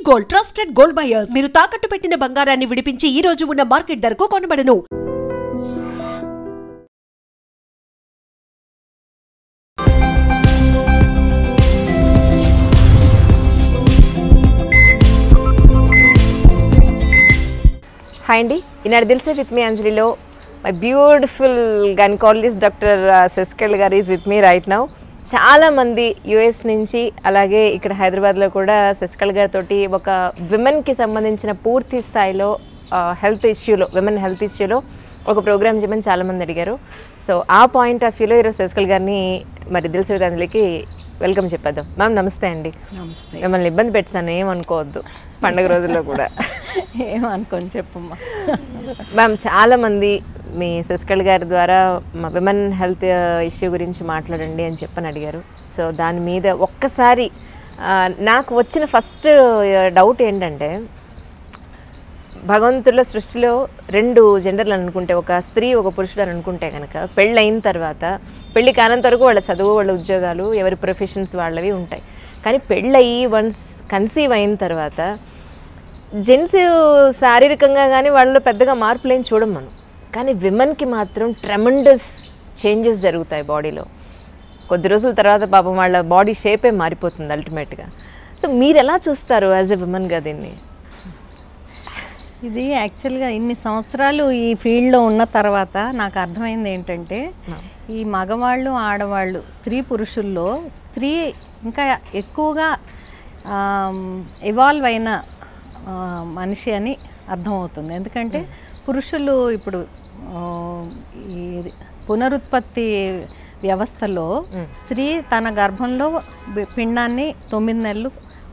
Gold trusted gold buyers. మీరు తాకట్టు పెట్టిన బంగారాన్ని విడిపించి ఈ రోజు ఉన్న మార్కెట్ ధరకు కొనబడను. హాయ్ అండి, ఈనాడు దిల్సే విత్ మీ అంజలిలో my beautiful gynaecologist doctor Sasikala గారు is with me right now. చాలామంది యుఎస్ నుంచి అలాగే ఇక్కడ హైదరాబాద్లో కూడా శశికళ గారితో ఒక విమెన్కి సంబంధించిన పూర్తి స్థాయిలో హెల్త్ ఇష్యూలో విమెన్ హెల్త్ ఇష్యూలో ఒక ప్రోగ్రామ్ చేయమని చాలామంది అడిగారు. సో ఆ పాయింట్ ఆఫ్ వ్యూలో ఈరోజు శశికళ గారిని మరి దిల్సే విత్ అంజలికి వెల్కమ్ చెప్పేద్దాం. మ్యామ్ నమస్తే అండి. నమస్తే. మిమ్మల్ని ఇబ్బంది పెట్టాను, ఏమనుకోవద్దు, పండుగ రోజుల్లో కూడా ఏమనుకోని చెప్పమ్మా. మ్యామ్ చాలామంది మీ శశికళ గారి ద్వారా మా విమెన్ హెల్త్ ఇష్యూ గురించి మాట్లాడండి అని చెప్పని అడిగారు. సో దాని మీద ఒక్కసారి నాకు వచ్చిన ఫస్ట్ డౌట్ ఏంటంటే, భగవంతుల సృష్టిలో రెండు జెండర్లు అనుకుంటే, ఒక స్త్రీ ఒక పురుషుడు అని అనుకుంటే కనుక పెళ్ళి అయిన తర్వాత పెళ్ళి కానంత వరకు వాళ్ళ చదువు వాళ్ళ ఉద్యోగాలు ఎవరి ప్రొఫెషన్స్ వాళ్ళవి ఉంటాయి. కానీ పెళ్ళయి వన్స్ కన్సీవ్ అయిన తర్వాత జెంట్స్ శారీరకంగా కానీ వాళ్ళలో పెద్దగా మార్పులు ఏం చూడం మనం. కానీ విమెన్కి మాత్రం ట్రెమెండస్ చేంజెస్ జరుగుతాయి బాడీలో. కొద్ది రోజుల తర్వాత పాపం వాళ్ళ బాడీ షేపే మారిపోతుంది అల్టిమేట్గా. సో మీరు ఎలా చూస్తారు యాజ్ ఎ విమెన్గా దీన్ని? ఇది యాక్చువల్గా ఇన్ని సంవత్సరాలు ఈ ఫీల్డ్లో ఉన్న తర్వాత నాకు అర్థమైంది ఏంటంటే, ఈ మగవాళ్ళు ఆడవాళ్ళు స్త్రీ పురుషుల్లో స్త్రీ ఇంకా ఎక్కువగా ఎవాల్వ్ అయిన మనిషి అని అర్థమవుతుంది. ఎందుకంటే పురుషులు ఇప్పుడు ఈ పునరుత్పత్తి వ్యవస్థలో స్త్రీ తన గర్భంలో పిండాన్ని 9 నెలలు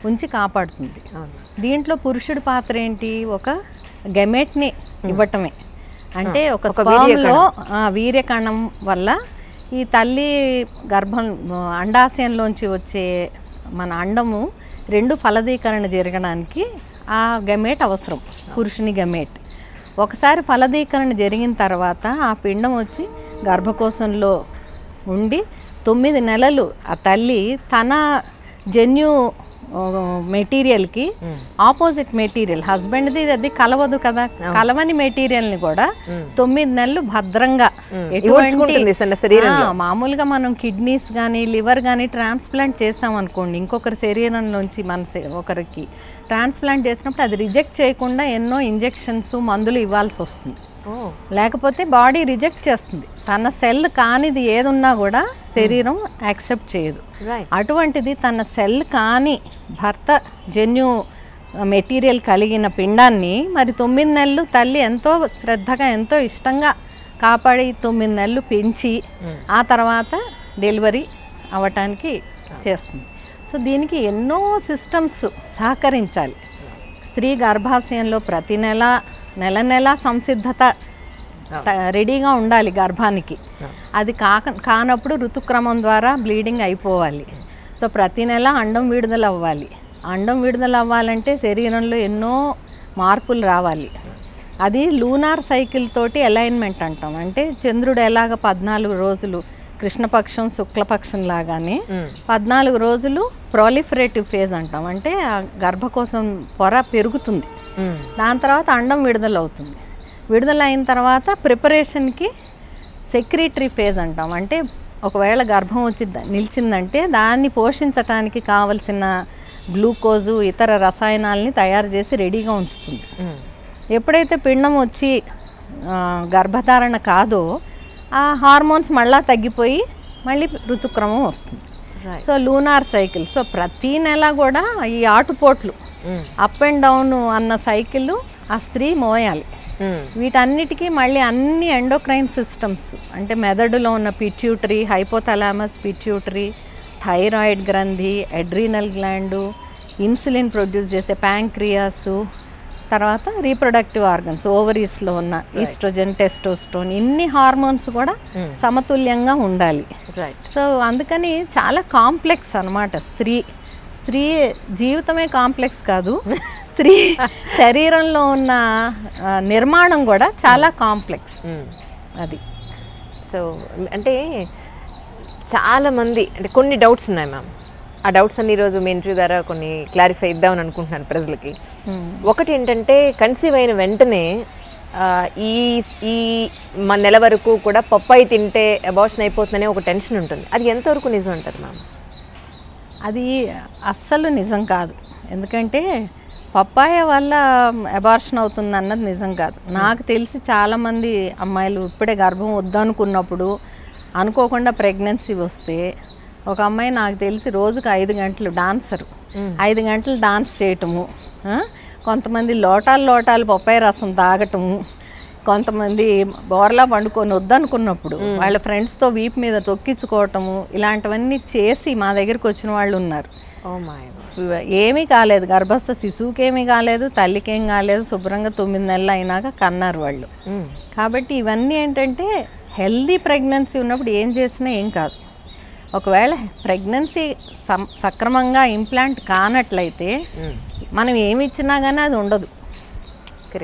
ఉంచి కాపాడుతుంది. దీంట్లో పురుషుడి పాత్ర ఏంటి? ఒక గెమెట్ని ఇవ్వటమే. అంటే ఒక స్పర్మ్లో వీర్యకణం వల్ల ఈ తల్లి గర్భం అండాశయంలోంచి వచ్చే మన అండము రెండు ఫలదీకరణ జరగడానికి ఆ గమేట్ అవసరం, పురుషుని గమేట్. ఒకసారి ఫలదీకరణ జరిగిన తర్వాత ఆ పిండం వచ్చి గర్భకోశంలో ఉండి 9 నెలలు ఆ తల్లి తన జన్యు మెటీరియల్కి ఆపోజిట్ మెటీరియల్, హస్బెండ్ది అది కలవదు కదా, కలవని మెటీరియల్ని కూడా 9 నెలలు భద్రంగా మామూలుగా మనం కిడ్నీస్ కానీ లివర్ కానీ ట్రాన్స్ప్లాంట్ చేసాం అనుకోండి, ఇంకొకరి శరీరంలోంచి ఒకరికి ట్రాన్స్ప్లాంట్ చేసినప్పుడు అది రిజెక్ట్ చేయకుండా ఎన్నో ఇంజెక్షన్స్ మందులు ఇవ్వాల్సి వస్తుంది. లేకపోతే బాడీ రిజెక్ట్ చేస్తుంది. తన సెల్ కానిది ఏదున్నా కూడా శరీరం యాక్సెప్ట్ చేయదు. అటువంటిది తన సెల్ కాని భర్త జన్యు మెటీరియల్ కలిగిన పిండాన్ని మరి 9 నెలలు తల్లి ఎంతో శ్రద్ధగా ఎంతో ఇష్టంగా కాపాడి 9 నెలలు పెంచి ఆ తర్వాత డెలివరీ అవ్వటానికి చేస్తుంది. సో దీనికి ఎన్నో సిస్టమ్స్ సహకరించాలి. స్త్రీ గర్భాశయంలో ప్రతి నెల సంసిద్ధత రెడీగా ఉండాలి గర్భానికి. అది కానప్పుడు ఋతుక్రమం ద్వారా బ్లీడింగ్ అయిపోవాలి. సో ప్రతి నెల అండం విడుదల అవ్వాలి. అండం విడుదల అవ్వాలంటే శరీరంలో ఎన్నో మార్పులు రావాలి. అది లూనార్ సైకిల్ తోటి అలైన్మెంట్ అంటాం. అంటే చంద్రుడు ఎలాగ 14 రోజులు కృష్ణపక్షం శుక్లపక్షం లాగానే 14 రోజులు ప్రాలిఫరేటివ్ ఫేజ్ అంటాం. అంటే ఆ గర్భకోశం పొర పెరుగుతుంది. దాని తర్వాత అండం విడుదల అవుతుంది. విడుదల అయిన తర్వాత ప్రిపరేషన్కి సెక్రీటరీ ఫేజ్ అంటాం. అంటే ఒకవేళ గర్భం వచ్చి నిలిచిందంటే దాన్ని పోషించటానికి కావలసిన గ్లూకోజు ఇతర రసాయనాలని తయారు చేసి రెడీగా ఉంచుతుంది. ఎప్పుడైతే పిండం వచ్చి గర్భధారణ కాదో ఆ హార్మోన్స్ మళ్ళీ తగ్గిపోయి మళ్ళీ ఋతుక్రమం వస్తుంది. So lunar cycle. సో ప్రతీ నెల కూడా ఈ ఆటుపోట్లు అప్ అండ్ డౌన్ అన్న సైకిల్ ఆ స్త్రీ మోయాలి. వీటన్నిటికీ మళ్ళీ అన్ని ఎండోక్రైన్ సిస్టమ్స్ అంటే మెదడులో ఉన్న పిట్యూటరీ, హైపోథలామస్, పిట్యూటరీ, థైరాయిడ్ గ్రంథి, అడ్రీనల్ గ్లాండు, ఇన్సులిన్ ప్రొడ్యూస్ చేసే ప్యాంక్రియాసు, తర్వాత రీప్రొడక్టివ్ ఆర్గన్స్, ఓవరీస్లో ఉన్న ఈస్ట్రోజన్, టెస్టోస్టోన్, ఇన్ని హార్మోన్స్ కూడా సమతుల్యంగా ఉండాలి. సో అందుకని చాలా కాంప్లెక్స్ అన్నమాట స్త్రీ జీవితమే కాంప్లెక్స్ కాదు, స్త్రీ శరీరంలో ఉన్న నిర్మాణం కూడా చాలా కాంప్లెక్స్. అది సో అంటే చాలామంది అంటే కొన్ని డౌట్స్ ఉన్నాయి మ్యామ్. ఆ డౌట్స్ అన్ని ఈరోజు మీ ఇంటర్వ్యూ ద్వారా కొన్ని క్లారిఫై ఇద్దామని అనుకుంటున్నాను ప్రజలకి. ఒకటి ఏంటంటే కన్సీవ్ అయిన వెంటనే ఈ ఈ మన నెల వరకు కూడా పప్పాయి తింటే అబార్షన్ అయిపోతుందనే ఒక టెన్షన్ ఉంటుంది. అది ఎంతవరకు నిజం అంటారు మ్యామ్? అది అస్సలు నిజం కాదు. ఎందుకంటే పప్పాయ వల్ల అబార్షన్ అవుతుంది అన్నది నిజం కాదు. నాకు తెలిసి చాలామంది అమ్మాయిలు ఇప్పుడే గర్భం వద్దనుకున్నప్పుడు అనుకోకుండా ప్రెగ్నెన్సీ వస్తే, ఒక అమ్మాయి నాకు తెలిసి రోజుకు 5 గంటలు డాన్సరు 5 గంటలు డాన్స్ చేయటము, కొంతమంది లోటాలు పప్పాయ రసం తాగటము, కొంతమంది బోర్లా పండుకొని వద్దనుకున్నప్పుడు వాళ్ళ ఫ్రెండ్స్తో వీపు మీద తొక్కించుకోవటము, ఇలాంటివన్నీ చేసి మా దగ్గరికి వచ్చిన వాళ్ళు ఉన్నారు. ఏమీ కాలేదు, గర్భస్థ శిశువుకి ఏమీ కాలేదు, తల్లికి ఏం కాలేదు, శుభ్రంగా 9 నెలలు అయినాక కన్నారు వాళ్ళు. కాబట్టి ఇవన్నీ ఏంటంటే హెల్దీ ప్రెగ్నెన్సీ ఉన్నప్పుడు ఏం చేసినా ఏం కాదు. ఒకవేళ ప్రెగ్నెన్సీ సక్రమంగా ఇంప్లాంట్ కానట్లయితే మనం ఏమి ఇచ్చినా కానీ అది ఉండదు.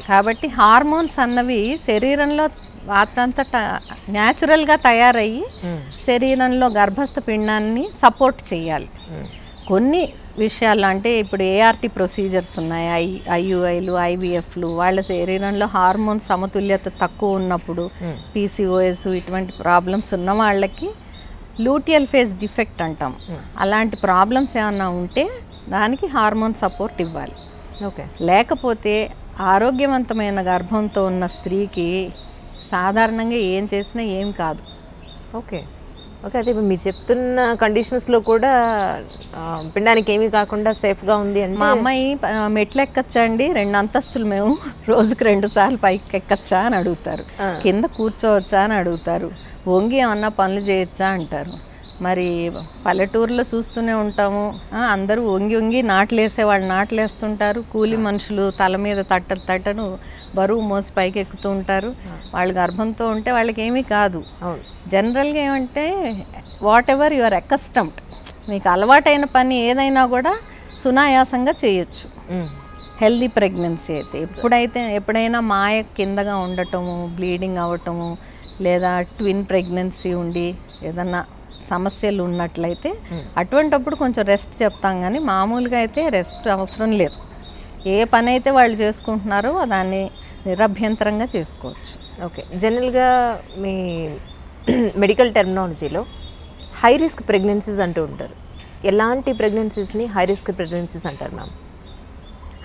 కాబట్టి హార్మోన్స్ అన్నవి శరీరంలో వాటంతటా న్యాచురల్గా తయారయ్యి శరీరంలో గర్భస్థ పిండాన్ని సపోర్ట్ చేయాలి. కొన్ని విషయాలు అంటే ఇప్పుడు ఏఆర్టీ ప్రొసీజర్స్ ఉన్నాయి, ఐయుఐలు, ఐవీఎఫ్లు, వాళ్ళ శరీరంలో హార్మోన్ సమతుల్యత తక్కువ ఉన్నప్పుడు, పీసీఓఎస్ ఇటువంటి ప్రాబ్లమ్స్ ఉన్న వాళ్ళకి లూటియల్ ఫేజ్ డిఫెక్ట్ అంటాం. అలాంటి ప్రాబ్లమ్స్ ఏమన్నా ఉంటే దానికి హార్మోన్ సపోర్ట్ ఇవ్వాలి. లేకపోతే ఆరోగ్యవంతమైన గర్భంతో ఉన్న స్త్రీకి సాధారణంగా ఏం చేసినా ఏం కాదు. ఓకే, అదే ఇప్పుడు మీరు చెప్తున్న కండిషన్స్లో కూడా పిండానికి ఏమీ కాకుండా సేఫ్గా ఉంది అని. మా అమ్మాయి మెట్లు ఎక్కచ్చా అండి, 2 అంతస్తులు మేము రోజుకు 2 సార్లు పైకి ఎక్కచ్చా అని అడుగుతారు, కింద కూర్చోవచ్చా అని అడుగుతారు, వంగి ఏమన్నా పనులు చేయొచ్చా అంటారు. మరి పల్లెటూరులో చూస్తూనే ఉంటాము, అందరూ వంగి నాట్లేసే వాళ్ళు నాట్లేస్తుంటారు, కూలి మనుషులు తల మీద తట్టను బరువు మోసి పైకి ఎక్కుతూ ఉంటారు. వాళ్ళు గర్భంతో ఉంటే వాళ్ళకి ఏమీ కాదు. జనరల్గా ఏమంటే వాట్ ఎవర్ యువర్ అకస్టమ్డ్, మీకు అలవాటైన పని ఏదైనా కూడా సునాయాసంగా చేయొచ్చు హెల్దీ ప్రెగ్నెన్సీ అయితే. ఎప్పుడైనా మాయ కిందగా ఉండటము, బ్లీడింగ్ అవ్వటము, లేదా ట్విన్ ప్రెగ్నెన్సీ ఉండి ఏదన్నా సమస్యలు ఉన్నట్లయితే అటువంటప్పుడు కొంచెం రెస్ట్ చెప్తాం, కానీ మామూలుగా అయితే రెస్ట్ అవసరం లేదు. ఏ పని అయితే వాళ్ళు చేసుకుంటున్నారో దాన్ని నిరభ్యంతరంగా చేసుకోవచ్చు. ఓకే, జనరల్గా మీ మెడికల్ టెర్మినాలజీలో హై రిస్క్ ప్రెగ్నెన్సీస్ అంటూ ఉంటారు. ఎలాంటి ప్రెగ్నెన్సీస్ని హై రిస్క్ ప్రెగ్నెన్సీస్ అంటారు మ్యామ్?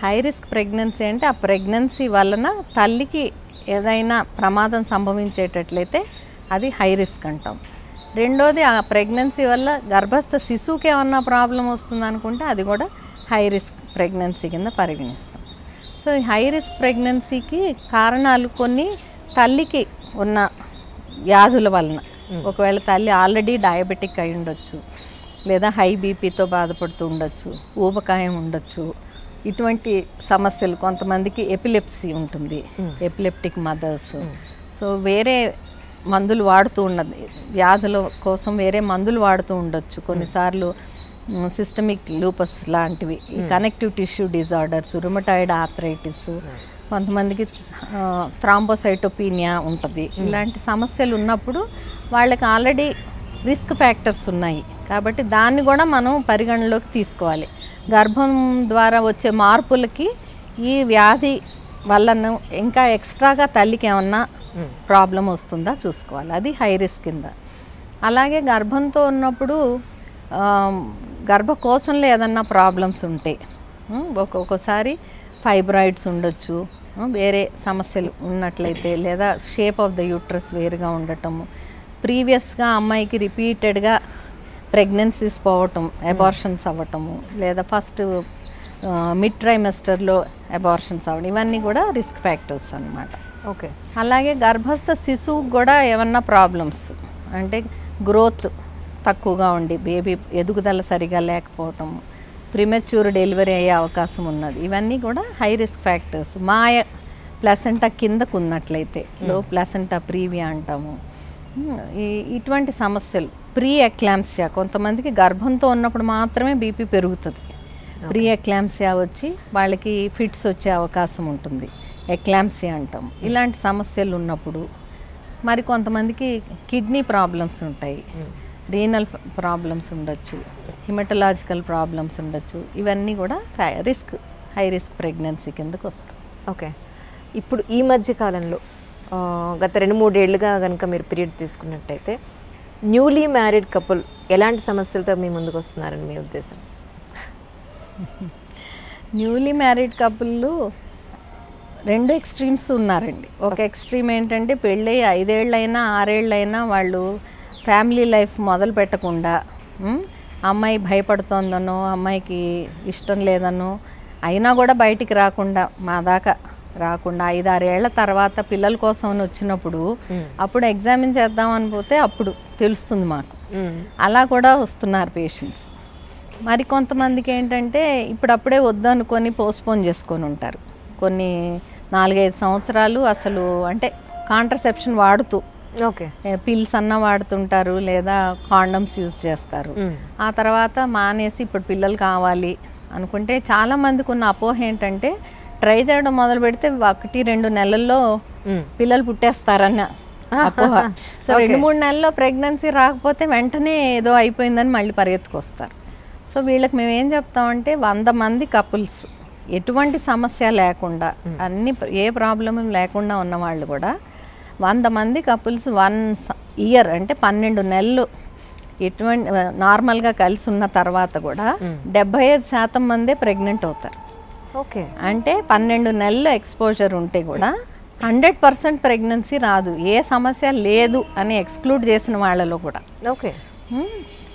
హై రిస్క్ ప్రెగ్నెన్సీ అంటే ఆ ప్రెగ్నెన్సీ వలన తల్లికి ఏదైనా ప్రమాదం సంభవించేటట్లయితే అది హై రిస్క్ అంటాం. రెండోది ఆ ప్రెగ్నెన్సీ వల్ల గర్భస్థ శిశువుకి ఏమన్నా ప్రాబ్లం వస్తుంది అనుకుంటే అది కూడా హై రిస్క్ ప్రెగ్నెన్సీ కింద పరిగణిస్తాం. సో ఈ హై రిస్క్ ప్రెగ్నెన్సీకి కారణాలు కొన్ని, తల్లికి ఉన్న వ్యాధుల వలన, ఒకవేళ తల్లి ఆల్రెడీ డయాబెటిక్ అయి ఉండొచ్చు, లేదా హై బీపీతో బాధపడుతూ ఉండొచ్చు, ఊబకాయం ఉండొచ్చు, ఇటువంటి సమస్యలు. కొంతమందికి ఎపిలెప్సీ ఉంటుంది, ఎపిలెప్టిక్ మదర్స్. సో వేరే మందులు వాడుతూ ఉన్నది, వ్యాధుల కోసం వేరే మందులు వాడుతూ ఉండొచ్చు. కొన్నిసార్లు సిస్టమిక్ లూపస్ లాంటివి, connective tissue disorders, rheumatoid arthritis, కొంతమందికి థ్రాంబోసైటోపీనియా ఉంటుంది. ఇలాంటి సమస్యలు ఉన్నప్పుడు వాళ్ళకి ఆల్రెడీ రిస్క్ ఫ్యాక్టర్స్ ఉన్నాయి, కాబట్టి దాన్ని కూడా మనం పరిగణలోకి తీసుకోవాలి. గర్భం ద్వారా వచ్చే మార్పులకి ఈ వ్యాధి వల్ల ఇంకా ఎక్స్ట్రాగా తల్లికి ఏమన్నా ప్రాబ్లం వస్తుందా చూసుకోవాలి, అది హై రిస్క్ కింద. అలాగే గర్భంతో ఉన్నప్పుడు గర్భకోశంలో ఏదన్నా ప్రాబ్లమ్స్ ఉంటే, ఒక్కొక్కసారి ఫైబ్రాయిడ్స్ ఉండొచ్చు, వేరే సమస్యలు ఉన్నట్లయితే, లేదా షేప్ ఆఫ్ ద యూట్రస్ వేరుగా ఉండటము, ప్రీవియస్గా అమ్మాయికి రిపీటెడ్గా ప్రెగ్నెన్సీస్ పోవటం, అబార్షన్స్ అవ్వటము, లేదా ఫస్ట్ మిడ్ ట్రైమెస్టర్లో అబార్షన్స్ అవ్వడం, ఇవన్నీ కూడా రిస్క్ ఫ్యాక్టర్స్ అన్నమాట. ఓకే, అలాగే గర్భస్థ శిశువుకు కూడా ఏమన్నా ప్రాబ్లమ్స్ అంటే గ్రోత్ తక్కువగా ఉండి బేబీ ఎదుగుదల సరిగా లేకపోవటము, ప్రిమెచ్యూర్ డెలివరీ అయ్యే అవకాశం ఉన్నది, ఇవన్నీ కూడా హై రిస్క్ ఫ్యాక్టర్స్. మాయ ప్లసెంటా కిందకు ఉన్నట్లయితే లో ప్లసెంటా ప్రీవియా అంటాము. ఇటువంటి సమస్యలు, ప్రీ ఎక్లాంప్సియా, కొంతమందికి గర్భంతో ఉన్నప్పుడు మాత్రమే బీపీ పెరుగుతుంది, ప్రీ ఎక్లాంప్సియా వచ్చి వాళ్ళకి ఫిట్స్ వచ్చే అవకాశం ఉంటుంది, ఎక్లాంప్సియా అంటాం. ఇలాంటి సమస్యలు ఉన్నప్పుడు మరి కొంతమందికి కిడ్నీ ప్రాబ్లమ్స్ ఉంటాయి, రీనల్ ప్రాబ్లమ్స్ ఉండొచ్చు, హిమటలాజికల్ ప్రాబ్లమ్స్ ఉండొచ్చు. ఇవన్నీ కూడా హై రిస్క్ ప్రెగ్నెన్సీ కిందకు వస్తాయి. ఓకే. ఇప్పుడు ఈ మధ్య కాలంలో గత 2-3 ఏళ్ళుగా కనుక మీరు పీరియడ్ తీసుకున్నట్టయితే న్యూలీ మ్యారీడ్ కపుల్ ఎలాంటి సమస్యలతో మీ ముందుకు వస్తున్నారని మీ ఉద్దేశం? న్యూలీ మ్యారీడ్ కపుల్లు 2 ఎక్స్ట్రీమ్స్ ఉన్నారండి. ఒక ఎక్స్ట్రీమ్ ఏంటంటే పెళ్ళి 5 ఏళ్ళైనా 6 ఏళ్ళైనా వాళ్ళు ఫ్యామిలీ లైఫ్ మొదలు పెట్టకుండా అమ్మాయి భయపడుతోందనో అమ్మాయికి ఇష్టం లేదనో అయినా కూడా బయటికి రాకుండా మా దాకా రాకుండా 5-6 ఏళ్ల తర్వాత పిల్లల కోసం వచ్చినప్పుడు అప్పుడు ఎగ్జామిన్ చేద్దాం అనిపోతే అప్పుడు తెలుస్తుంది మాకు. అలా కూడా వస్తున్నారు పేషెంట్స్. మరి కొంతమందికి ఏంటంటే ఇప్పుడప్పుడే వద్దనుకొని పోస్ట్పోన్ చేసుకొని ఉంటారు. కొన్ని 4-5 సంవత్సరాలు అసలు అంటే కాంట్రసెప్షన్ వాడుతూ పిల్స్ అన్న వాడుతుంటారు లేదా కాండమ్స్ యూజ్ చేస్తారు. ఆ తర్వాత మానేసి ఇప్పుడు పిల్లలు కావాలి అనుకుంటే చాలామందికి ఉన్న అపోహ ఏంటంటే ట్రై చేయడం మొదలు పెడితే 1-2 నెలల్లో పిల్లలు పుట్టేస్తారన్న అపోహ. సో 2-3 నెలల్లో ప్రెగ్నెన్సీ రాకపోతే వెంటనే ఏదో అయిపోయిందని మళ్ళీ పరిగెత్తుకొస్తారు. సో వీళ్ళకి మేము ఏం చెప్తామంటే 100 మంది కపుల్స్ ఎటువంటి సమస్య లేకుండా అన్ని ఏ ప్రాబ్లం లేకుండా ఉన్నవాళ్ళు కూడా 100 మంది కపుల్స్ 1 ఇయర్ అంటే 12 నెలలు ఎటువంటి నార్మల్గా కలిసి ఉన్న తర్వాత కూడా 75% మందే ప్రెగ్నెంట్ అవుతారు. ఓకే. అంటే 12 నెలలు ఎక్స్పోజర్ ఉంటే కూడా 100% ప్రెగ్నెన్సీ రాదు, ఏ సమస్య లేదు అని ఎక్స్క్లూడ్ చేసిన వాళ్ళలో కూడా. ఓకే.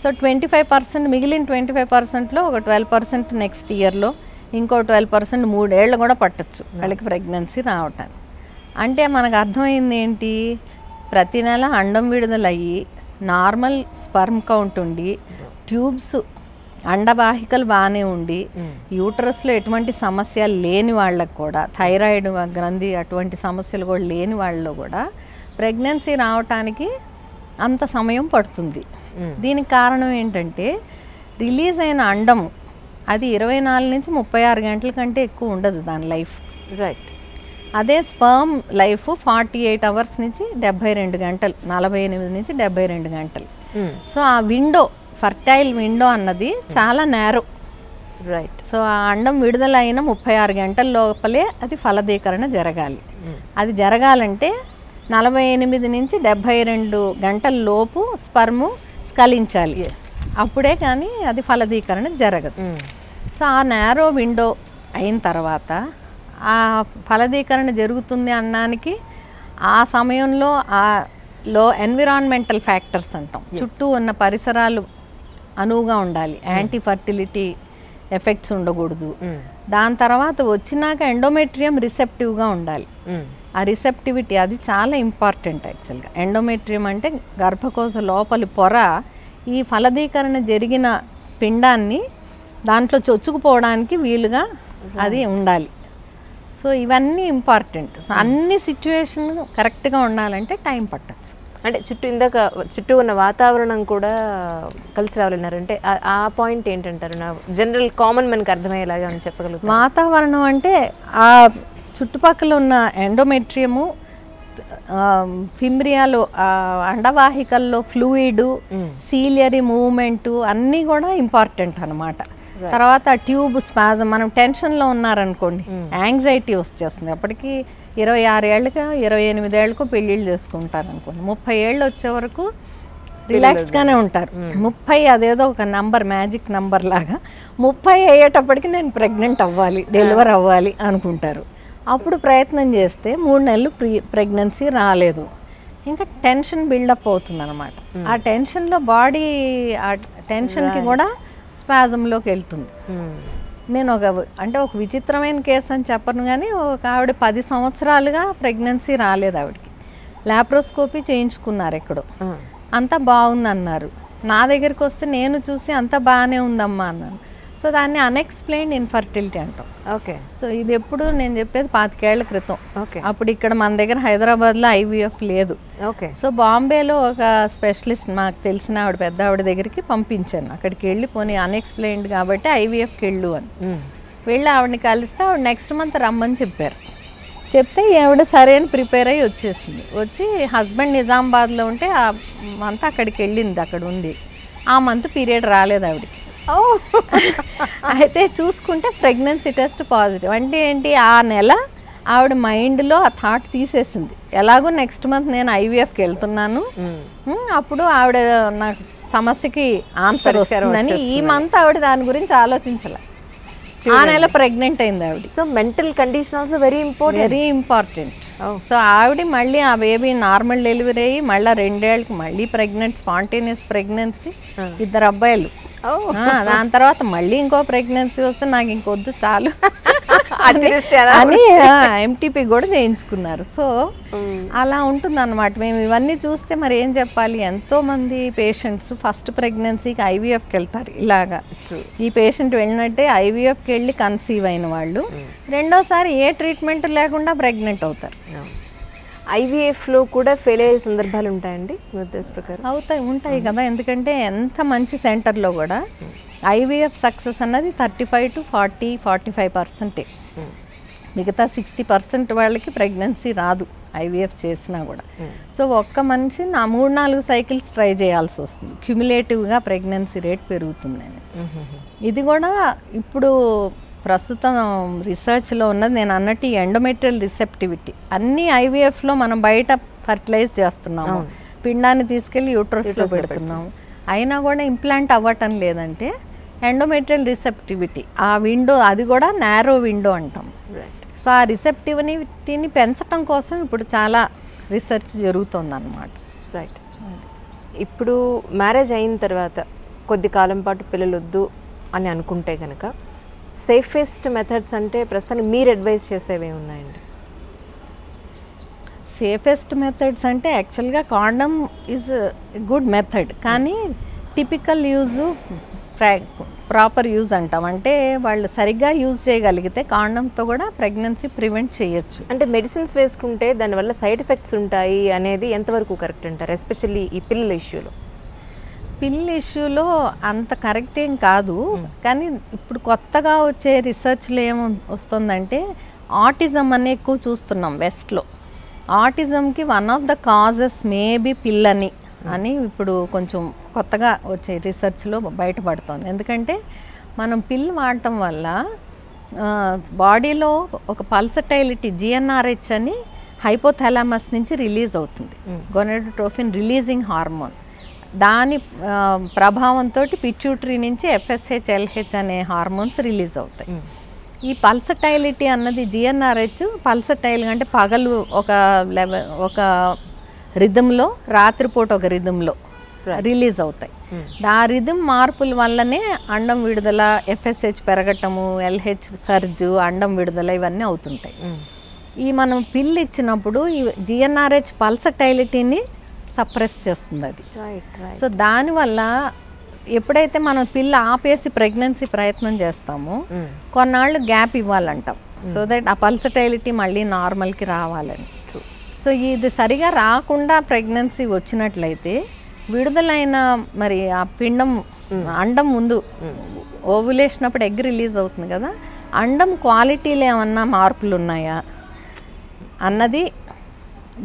సో 25% మిగిలిన 25%లో ఒక 12% నెక్స్ట్ ఇయర్లో, ఇంకో 12% 3 ఏళ్ళు కూడా పట్టచ్చు వాళ్ళకి ప్రెగ్నెన్సీ రావటానికి. అంటే మనకు అర్థమైంది ఏంటి, ప్రతి నెల అండం విడుదలయ్యి నార్మల్ స్పర్మ్ కౌంట్ ఉండి ట్యూబ్స్ అండవాహికలు బాగానే ఉండి యూటరస్లో ఎటువంటి సమస్య లేని వాళ్ళకు కూడా, థైరాయిడ్ గ్రంథి అటువంటి సమస్యలు కూడా లేని వాళ్ళలో కూడా ప్రెగ్నెన్సీ రావటానికి అంత సమయం పడుతుంది. దీనికి కారణం ఏంటంటే రిలీజ్ అయిన అండము అది 24 నుంచి 36 గంటల కంటే ఎక్కువ ఉండదు దాని లైఫ్. రైట్. అదే స్పర్మ్ లైఫ్ 48 అవర్స్ నుంచి 72 గంటలు, 48 నుంచి 72 గంటలు. సో ఆ విండో, ఫర్టైల్ విండో అన్నది చాలా నేరో. రైట్. సో ఆ అండం విడుదలైన 36 గంటల లోపలే అది ఫలదీకరణ జరగాలి. అది జరగాలంటే 48 నుంచి 72 గంటల లోపు స్పర్ము స్ఖలించాలి. అప్పుడే కానీ అది ఫలదీకరణ జరగదు. సో ఆ నేరో విండో అయిన తర్వాత ఆ ఫలదీకరణ జరుగుతుంది అన్నానికి ఆ సమయంలో లో ఎన్విరాన్మెంటల్ ఫ్యాక్టర్స్ అంటాం, చుట్టూ ఉన్న పరిసరాలు అనువుగా ఉండాలి, యాంటీ ఫర్టిలిటీ ఎఫెక్ట్స్ ఉండకూడదు. దాని తర్వాత వచ్చినాక ఎండోమెట్రియం రిసెప్టివ్గా ఉండాలి. ఆ రిసెప్టివిటీ అది చాలా ఇంపార్టెంట్ యాక్చువల్గా. ఎండోమెట్రియం అంటే గర్భకోశ లోపలి పొర ఈ ఫలదీకరణ జరిగిన పిండాన్ని దాంట్లో చొచ్చుకుపోవడానికి వీలుగా అది ఉండాలి. సో ఇవన్నీ ఇంపార్టెంట్. అన్ని సిచ్యువేషన్ కరెక్ట్గా ఉండాలంటే టైం పట్టచ్చు. అంటే చుట్టూ ఉన్న వాతావరణం కూడా కలిసి రావాలన్నారంటే ఆ పాయింట్ ఏంటంటారు? నా జనరల్ కామన్ మనకు అర్థమయ్యేలాగా అని చెప్పగలుగుతాం. వాతావరణం అంటే ఆ చుట్టుపక్కల ఉన్న ఎండోమెట్రియము, ఫిమ్రియాలో అండవాహికల్లో ఫ్లూయిడ్, సీలియరీ మూవ్మెంటు అన్నీ కూడా ఇంపార్టెంట్ అన్నమాట. తర్వాత ట్యూబ్ స్పాజం, మనం టెన్షన్లో ఉన్నారనుకోండి యాంగ్జైటీ వచ్చేస్తుంది. అప్పటికి 26 ఏళ్ళకో 28 ఏళ్ళకో పెళ్ళిళ్ళు చేసుకుంటారు అనుకోండి. 30 ఏళ్ళు వచ్చే వరకు రిలాక్స్గానే ఉంటారు. 30 అదేదో ఒక నంబర్, మ్యాజిక్ నంబర్ లాగా 30 అయ్యేటప్పటికి నేను ప్రెగ్నెంట్ అవ్వాలి, డెలివర్ అవ్వాలి అనుకుంటారు. అప్పుడు ప్రయత్నం చేస్తే 3 నెలలు ప్రెగ్నెన్సీ రాలేదు, ఇంకా టెన్షన్ బిల్డప్ అవుతుంది అనమాట. ఆ టెన్షన్లో బాడీ ఆ టెన్షన్కి కూడా స్పాజంలోకి వెళ్తుంది. నేను ఒక విచిత్రమైన కేసు అని చెప్పను కానీ, ఒక ఆవిడ 10 సంవత్సరాలుగా ప్రెగ్నెన్సీ రాలేదు. ఆవిడకి ల్యాప్రోస్కోపీ చేయించుకున్నారు ఎక్కడో, అంతా బాగుందన్నారు. నా దగ్గరికి వస్తే నేను చూసి అంతా బాగానే ఉందమ్మా అన్నాను. సో దాన్ని అన్ఎక్స్ప్లెయిన్డ్ ఇన్ఫర్టిలిటీ అంటాం. ఓకే. సో ఇది ఎప్పుడు నేను చెప్పేది 25 ఏళ్ల క్రితం. ఓకే. అప్పుడు ఇక్కడ మన దగ్గర హైదరాబాద్లో IVF లేదు. ఓకే. సో బాంబేలో ఒక స్పెషలిస్ట్ నాకు తెలిసిన ఆవిడ, పెద్ద ఆవిడ దగ్గరికి పంపించాను. అక్కడికి వెళ్ళి పోనీ అన్ఎక్స్ప్లెయిన్డ్ కాబట్టి IVFకి వెళ్ళు అని వెళ్ళి ఆవిడని కలిస్తే ఆవిడ నెక్స్ట్ మంత్ రమ్మని చెప్పారు. చెప్తే ఆవిడ సరే అని ప్రిపేర్ అయ్యి వచ్చేసింది. వచ్చి హస్బెండ్ నిజామాబాద్లో ఉంటే ఆ మంత్ అక్కడికి వెళ్ళింది, అక్కడ ఉంది. ఆ మంత్ పీరియడ్ రాలేదు ఆవిడకి. అయితే చూసుకుంటే ప్రెగ్నెన్సీ టెస్ట్ పాజిటివ్. అంటే ఏంటి, ఆ నెల ఆవిడ మైండ్లో ఆ థాట్ తీసేసింది, ఎలాగో నెక్స్ట్ మంత్ నేను ఐవీఎఫ్కి వెళ్తున్నాను, అప్పుడు ఆవిడ నాకు సమస్యకి ఆన్సర్ వస్తుందని ఈ మంత్ ఆవిడ దాని గురించి ఆలోచించాలి. ఆ నెల ప్రెగ్నెంట్ అయింది ఆవిడ. So mental condition also very important. So ఆవిడ మళ్ళీ ఆ బేబీ నార్మల్ డెలివరీ అయ్యి మళ్ళీ 2 ఏళ్ళకి మళ్ళీ ప్రెగ్నెంట్, స్పాంటేనియస్ ప్రెగ్నెన్సీ, 2 అబ్బాయిలు. దాని తర్వాత మళ్ళీ ఇంకో ప్రెగ్నెన్సీ వస్తే నాకు ఇంకొద్దు చాలు అని ఎంటీపీ కూడా చేయించుకున్నారు. సో అలా ఉంటుంది అన్నమాట. మేము ఇవన్నీ చూస్తే మరి ఏం చెప్పాలి, ఎంతోమంది పేషెంట్స్ ఫస్ట్ ప్రెగ్నెన్సీకి ఐవీఎఫ్కి వెళ్తారు. ఇలాగా ఈ పేషెంట్ వెళ్ళినట్టే ఐవీఎఫ్కి వెళ్ళి కన్సీవ్ అయిన వాళ్ళు రెండోసారి ఏ ట్రీట్మెంట్ లేకుండా ప్రెగ్నెంట్ అవుతారు. ఐవీఎఫ్లో కూడా ఫెయిల్ అయ్యే సందర్భాలు ఉంటాయండి మీ ఉద్దేశ ప్రకారం? ఉంటాయి కదా, ఎందుకంటే ఎంత మంచి సెంటర్లో కూడా ఐవీఎఫ్ సక్సెస్ అన్నది 35 to 45%. మిగతా 60% వాళ్ళకి ప్రెగ్నెన్సీ రాదు ఐవీఎఫ్ చేసినా కూడా. సో ఒక్క మనిషి 3-4 సైకిల్స్ ట్రై చేయాల్సి వస్తుంది, క్యుములేటివ్గా ప్రెగ్నెన్సీ రేట్ పెరుగుతుందని. ఇది కూడా ఇప్పుడు ప్రస్తుతం రీసెర్చ్లో ఉన్నది. నేను అన్నట్టు ఈ ఎండోమెట్రియల్ రిసెప్టివిటీ అన్నీ ఐవీఎఫ్లో మనం బయట ఫర్టిలైజ్ చేస్తున్నాము, పిండాన్ని తీసుకెళ్ళి యూట్రస్లో పెడుతున్నాము, అయినా కూడా ఇంప్లాంట్ అవ్వటం లేదంటే ఎండోమెట్రియల్ రిసెప్టివిటీ ఆ విండో, అది కూడా నారో విండో అంటాం. సో ఆ రిసెప్టివిటీని పెంచడం కోసం ఇప్పుడు చాలా రీసెర్చ్ జరుగుతుంది అన్నమాట. రైట్. ఇప్పుడు మ్యారేజ్ అయిన తర్వాత కొద్ది కాలం పాటు పిల్లలు వద్దు అని అనుకుంటే కనుక సేఫెస్ట్ మెథడ్స్ అంటే ప్రస్తుతానికి మీరు అడ్వైస్ చేసేవి ఉన్నాయండి? సేఫెస్ట్ మెథడ్స్ అంటే యాక్చువల్గా కాండమ్ ఈజ్ గుడ్ మెథడ్, కానీ టిపికల్ యూజ్, ప్రాపర్ యూజ్ అంటాం. అంటే వాళ్ళు సరిగ్గా యూజ్ చేయగలిగితే కాండంతో కూడా ప్రెగ్నెన్సీ ప్రివెంట్ చేయొచ్చు. అంటే మెడిసిన్స్ వేసుకుంటే దానివల్ల సైడ్ ఎఫెక్ట్స్ ఉంటాయి అనేది ఎంతవరకు కరెక్ట్ అంటారు, ఎస్పెషల్లీ ఈ పిల్లల ఇష్యూలో? పిల్ల ఇష్యూలో అంత కరెక్ట్ ఏం కాదు, కానీ ఇప్పుడు కొత్తగా వచ్చే రీసెర్చ్లో ఏం వస్తుందంటే ఆటిజం అనే ఎక్కువ చూస్తున్నాం వెస్ట్లో. ఆటిజంకి one of the causes maybe పిల్లని అని ఇప్పుడు కొంచెం కొత్తగా వచ్చే రీసెర్చ్లో బయటపడుతుంది. ఎందుకంటే మనం పిల్ వాడటం వల్ల బాడీలో ఒక పల్సటైలిటీ GnRH అని హైపోథాలమస్ నుంచి రిలీజ్ అవుతుంది, గొనాడోట్రోఫిన్ రిలీజింగ్ హార్మోన్. దాని ప్రభావంతో పిట్యూటరీ నుంచి FSH LH అనే హార్మోన్స్ రిలీజ్ అవుతాయి. ఈ పల్సటైలిటీ అన్నది GnRH పల్సటైల్ అంటే పగలు ఒక రిథంలో, రాత్రిపూట ఒక రిథంలో రిలీజ్ అవుతాయి. ఆ రిథమ్ మార్పుల వల్లనే అండం విడుదల, FSH పెరగటము, LH సర్జు, అండం విడుదల ఇవన్నీ అవుతుంటాయి. ఈ మనం పిల్ ఇచ్చినప్పుడు ఈ GnRH పల్సటైలిటీని సప్రెస్ చేస్తుంది అది. సో దానివల్ల ఎప్పుడైతే మనం పిల్ల ఆపేసి ప్రెగ్నెన్సీ ప్రయత్నం చేస్తామో కొన్నాళ్ళు గ్యాప్ ఇవ్వాలంటాం, సో దట్ ఆ పల్సటైలిటీ మళ్ళీ నార్మల్కి రావాలని. సో ఇది సరిగా రాకుండా ప్రెగ్నెన్సీ వచ్చినట్లయితే విడుదలైన మరి ఆ పిండం, అండం ముందు ఓవ్యులేషన్ అప్పుడు ఎగ్ రిలీజ్ అవుతుంది కదా, అండం క్వాలిటీలో ఏమన్నా మార్పులు ఉన్నాయా అన్నది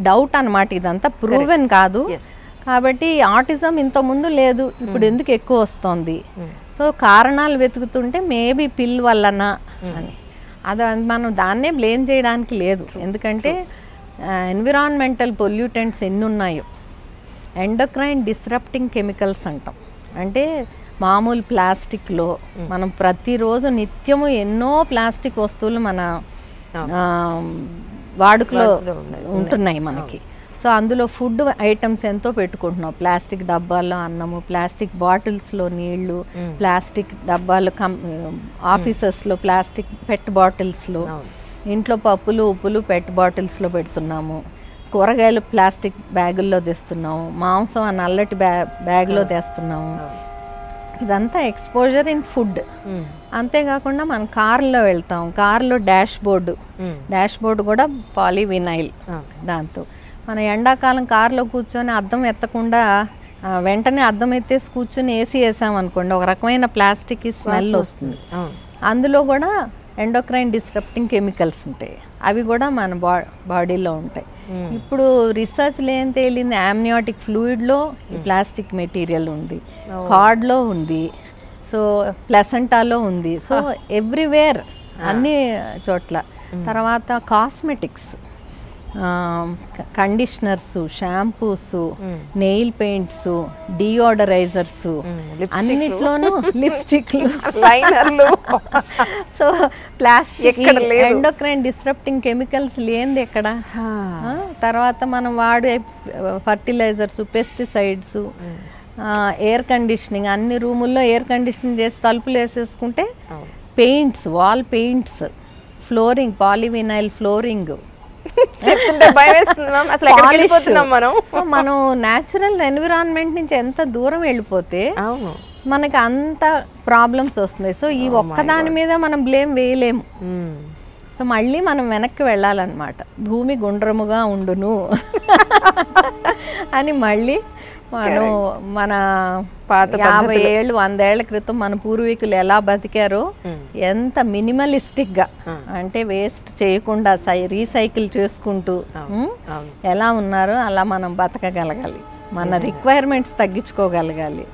డౌట్ అన్నమాట. ఇదంతా ప్రూవెన్ కాదు. కాబట్టి ఆటిజం ఇంతకుముందు లేదు, ఇప్పుడు ఎందుకు ఎక్కువ వస్తుంది? సో కారణాలు వెతుకుతుంటే మేబీ పిల్ వల్లనా అని, అది మనం దాన్నే బ్లేమ్ చేయడానికి లేదు. ఎందుకంటే ఎన్విరాన్మెంటల్ పొల్యూటెంట్స్ ఎన్ని ఉన్నాయో, ఎండోక్రైన్ డిస్రప్టింగ్ కెమికల్స్ అంటాం. అంటే మామూలు ప్లాస్టిక్లో మనం ప్రతిరోజు నిత్యము ఎన్నో ప్లాస్టిక్ వస్తువులు మన వాడుకలో ఉంటున్నాయి మనకి. సో అందులో ఫుడ్ ఐటమ్స్ ఎంతో పెట్టుకుంటున్నాం, ప్లాస్టిక్ డబ్బాల్లో అన్నము, ప్లాస్టిక్ బాటిల్స్లో నీళ్లు, ప్లాస్టిక్ డబ్బాలు, ఆఫీసెస్లో ప్లాస్టిక్ పెట్ బాటిల్స్లో, ఇంట్లో పప్పులు ఉప్పులు పెట్ బాటిల్స్లో పెడుతున్నాము, కూరగాయలు ప్లాస్టిక్ బ్యాగుల్లో తెస్తున్నాము, మాంసం ఆ నల్లటి బ్యాగ్లో తెస్తున్నాము. ఇదంతా ఎక్స్పోజర్ ఇన్ ఫుడ్. అంతేకాకుండా మనం కారులో వెళ్తాం, కారులో డాష్ బోర్డు కూడా పాలీవినైల్. దాంతో మనం ఎండాకాలం కారులో కూర్చొని అద్దం ఎత్తకుండా వెంటనే అద్దం ఎత్తేసి కూర్చొని ఏసీ వేసామనుకోండి, ఒక రకమైన ప్లాస్టిక్ స్మెల్ వస్తుంది. అందులో కూడా ఎండోక్రైన్ డిస్రప్టింగ్ కెమికల్స్ ఉంటాయి, అవి కూడా మన బాడీలో ఉంటాయి. ఇప్పుడు రీసెర్చ్లో ఏం తేలింది, ఆమ్నియాటిక్ ఫ్లూయిడ్లో ప్లాస్టిక్ మెటీరియల్ ఉంది, కార్డ్లో ఉంది, సో ప్లసెంటాలో ఉంది. సో ఎవ్రీవేర్ అన్ని చోట్ల. తర్వాత cosmetics, conditioners, shampoos, nail paints, deodorisers, అన్నిట్లోనూ లిప్స్టిక్లు, లైనర్లు. So plastic, endocrine disrupting chemicals లేనిది ఎక్కడ. తర్వాత మనం వాడే ఫర్టిలైజర్స్, పెస్టిసైడ్స్, ఎయిర్ కండిషనింగ్, అన్ని రూముల్లో ఎయిర్ కండిషనింగ్ చేసి తలుపులు వేసేసుకుంటే paints, wall paints, flooring, polyvinyl flooring. So మనం న్యాచురల్ ఎన్విరాన్మెంట్ నుంచి ఎంత దూరం వెళ్ళిపోతే మనకి అంత ప్రాబ్లమ్స్ వస్తున్నాయి. సో ఈ ఒక్కదాని మీద మనం బ్లేమ్ వేయలేము. సో మళ్ళీ మనం వెనక్కి వెళ్ళాలన్నమాట. భూమి గుండ్రముగా ఉండును అని మళ్ళీ మనం మన 50 ఏళ్ళు 100 ఏళ్ల క్రితం మన పూర్వీకులు ఎలా బతికారో, ఎంత మినిమలిస్టిక్గా అంటే వేస్ట్ చేయకుండా రీసైకిల్ చేసుకుంటూ ఎలా ఉన్నారో అలా మనం బతకగలగాలి. మన రిక్వైర్మెంట్స్ తగ్గించుకోగలగాలి.